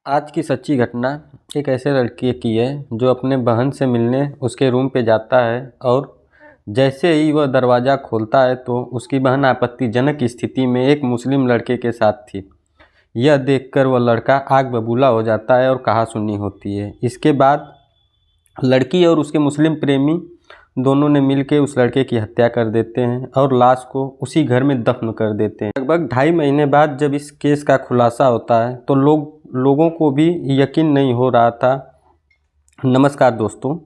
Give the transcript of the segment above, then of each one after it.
आज की सच्ची घटना एक ऐसे लड़के की है जो अपने बहन से मिलने उसके रूम पे जाता है और जैसे ही वह दरवाज़ा खोलता है तो उसकी बहन आपत्तिजनक स्थिति में एक मुस्लिम लड़के के साथ थी। यह देखकर वह लड़का आग बबूला हो जाता है और कहासुनी होती है। इसके बाद लड़की और उसके मुस्लिम प्रेमी दोनों ने मिलकर उस लड़के की हत्या कर देते हैं और लाश को उसी घर में दफन कर देते हैं। लगभग 2.5 महीने बाद जब इस केस का खुलासा होता है तो लोगों को भी यकीन नहीं हो रहा था। नमस्कार दोस्तों,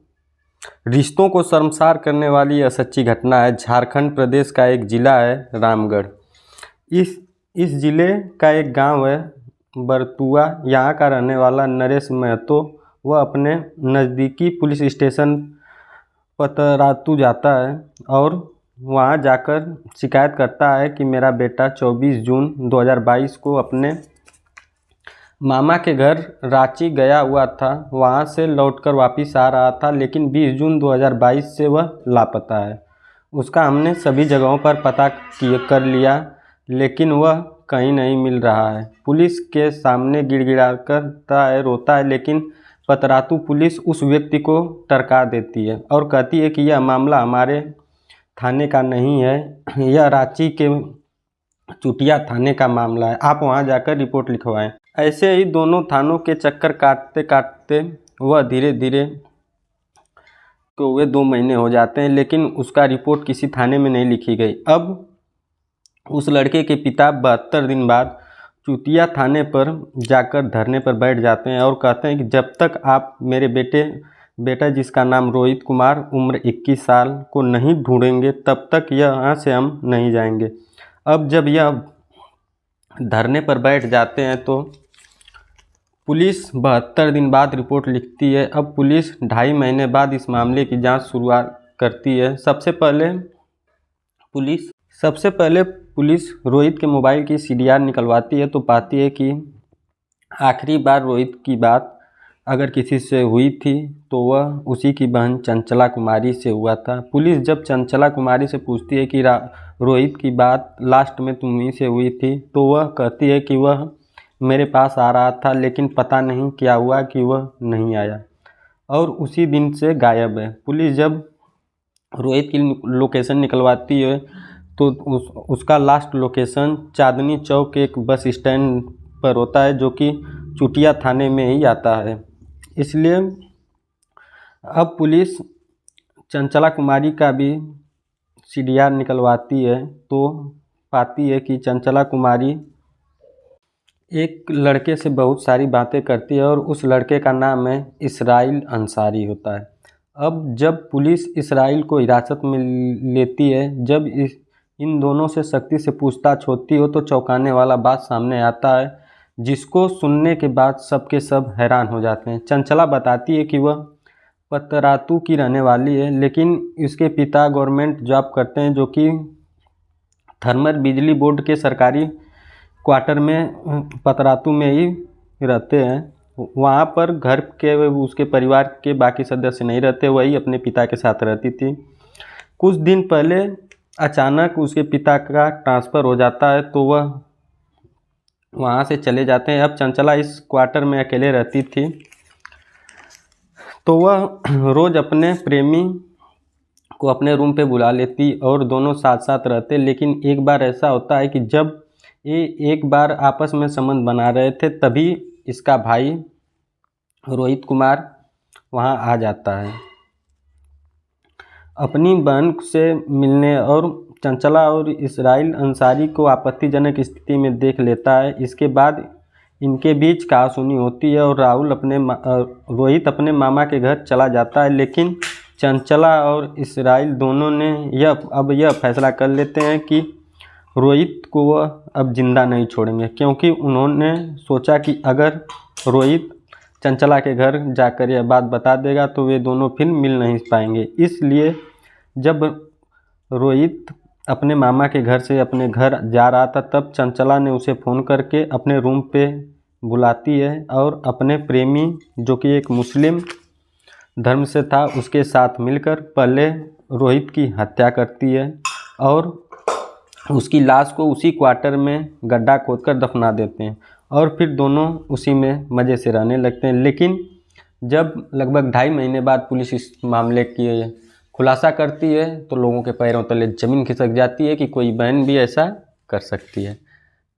रिश्तों को शर्मसार करने वाली यह सच्ची घटना है। झारखंड प्रदेश का एक ज़िला है रामगढ़। इस ज़िले का एक गांव है बरतुआ। यहाँ का रहने वाला नरेश महतो वह अपने नज़दीकी पुलिस स्टेशन पतरातू जाता है और वहाँ जाकर शिकायत करता है कि मेरा बेटा 24 जून 2022 को अपने मामा के घर रांची गया हुआ था। वहाँ से लौटकर वापस आ रहा था, लेकिन 20 जून 2022 से वह लापता है। उसका हमने सभी जगहों पर पता कर लिया, लेकिन वह कहीं नहीं मिल रहा है। पुलिस के सामने गिड़गिड़ा करता है, रोता है, लेकिन पतरातू पुलिस उस व्यक्ति को टरका देती है और कहती है कि यह मामला हमारे थाने का नहीं है, यह रांची के चुटिया थाने का मामला है, आप वहां जाकर रिपोर्ट लिखवाएं। ऐसे ही दोनों थानों के चक्कर काटते काटते वह धीरे धीरे तो वे 2 महीने हो जाते हैं, लेकिन उसका रिपोर्ट किसी थाने में नहीं लिखी गई। अब उस लड़के के पिता 72 दिन बाद चुटिया थाने पर जाकर धरने पर बैठ जाते हैं और कहते हैं कि जब तक आप मेरे बेटा जिसका नाम रोहित कुमार उम्र 21 साल को नहीं ढूंढेंगे तब तक यहाँ से हम नहीं जाएंगे। अब जब यह धरने पर बैठ जाते हैं तो पुलिस 72 दिन बाद रिपोर्ट लिखती है। अब पुलिस 2.5 महीने बाद इस मामले की जांच शुरुआत करती है। सबसे पहले पुलिस रोहित के मोबाइल की CDR निकलवाती है तो पाती है कि आखिरी बार रोहित की बात अगर किसी से हुई थी तो वह उसी की बहन चंचला कुमारी से हुआ था। पुलिस जब चंचला कुमारी से पूछती है कि रोहित की बात लास्ट में तुम्हीं से हुई थी, तो वह कहती है कि वह मेरे पास आ रहा था, लेकिन पता नहीं क्या हुआ कि वह नहीं आया और उसी दिन से गायब है। पुलिस जब रोहित की लोकेशन निकलवाती है तो उसका लास्ट लोकेशन चांदनी चौक एक बस स्टैंड पर होता है, जो कि चुटिया थाने में ही आता है। इसलिए अब पुलिस चंचला कुमारी का भी CDR निकलवाती है तो पाती है कि चंचला कुमारी एक लड़के से बहुत सारी बातें करती है और उस लड़के का नाम है इसराइल अंसारी होता है। अब जब पुलिस इसराइल को हिरासत में लेती है, जब इन दोनों से सख्ती से पूछताछ होती हो तो चौंकाने वाला बात सामने आता है, जिसको सुनने के बाद सबके सब हैरान हो जाते हैं। चंचला बताती है कि वह पतरातू की रहने वाली है, लेकिन इसके पिता गवर्नमेंट जॉब करते हैं, जो कि थर्मल बिजली बोर्ड के सरकारी क्वार्टर में पतरातू में ही रहते हैं। वहाँ पर घर के उसके परिवार के बाकी सदस्य नहीं रहते, वही अपने पिता के साथ रहती थी। कुछ दिन पहले अचानक उसके पिता का ट्रांसफ़र हो जाता है तो वह वहाँ से चले जाते हैं। अब चंचला इस क्वार्टर में अकेले रहती थी तो वह रोज़ अपने प्रेमी को अपने रूम पे बुला लेती और दोनों साथ साथ रहते। लेकिन एक बार ऐसा होता है कि जब ये एक बार आपस में संबंध बना रहे थे तभी इसका भाई रोहित कुमार वहाँ आ जाता है अपनी बहन से मिलने और चंचला और इसराइल अंसारी को आपत्तिजनक स्थिति में देख लेता है। इसके बाद इनके बीच कहासुनी होती है और रोहित अपने मामा के घर चला जाता है, लेकिन चंचला और इसराइल दोनों ने यह फैसला कर लेते हैं कि रोहित को वह अब जिंदा नहीं छोड़ेंगे, क्योंकि उन्होंने सोचा कि अगर रोहित चंचला के घर जाकर यह बात बता देगा तो वे दोनों फिर मिल नहीं पाएंगे। इसलिए जब रोहित अपने मामा के घर से अपने घर जा रहा था तब चंचला ने उसे फ़ोन करके अपने रूम पे बुलाती है और अपने प्रेमी, जो कि एक मुस्लिम धर्म से था, उसके साथ मिलकर पहले रोहित की हत्या करती है और उसकी लाश को उसी क्वार्टर में गड्ढा खोदकर दफना देते हैं और फिर दोनों उसी में मज़े से रहने लगते हैं। लेकिन जब लगभग 2.5 महीने बाद पुलिस इस मामले की खुलासा करती है तो लोगों के पैरों तले ज़मीन खिसक जाती है कि कोई बहन भी ऐसा कर सकती है।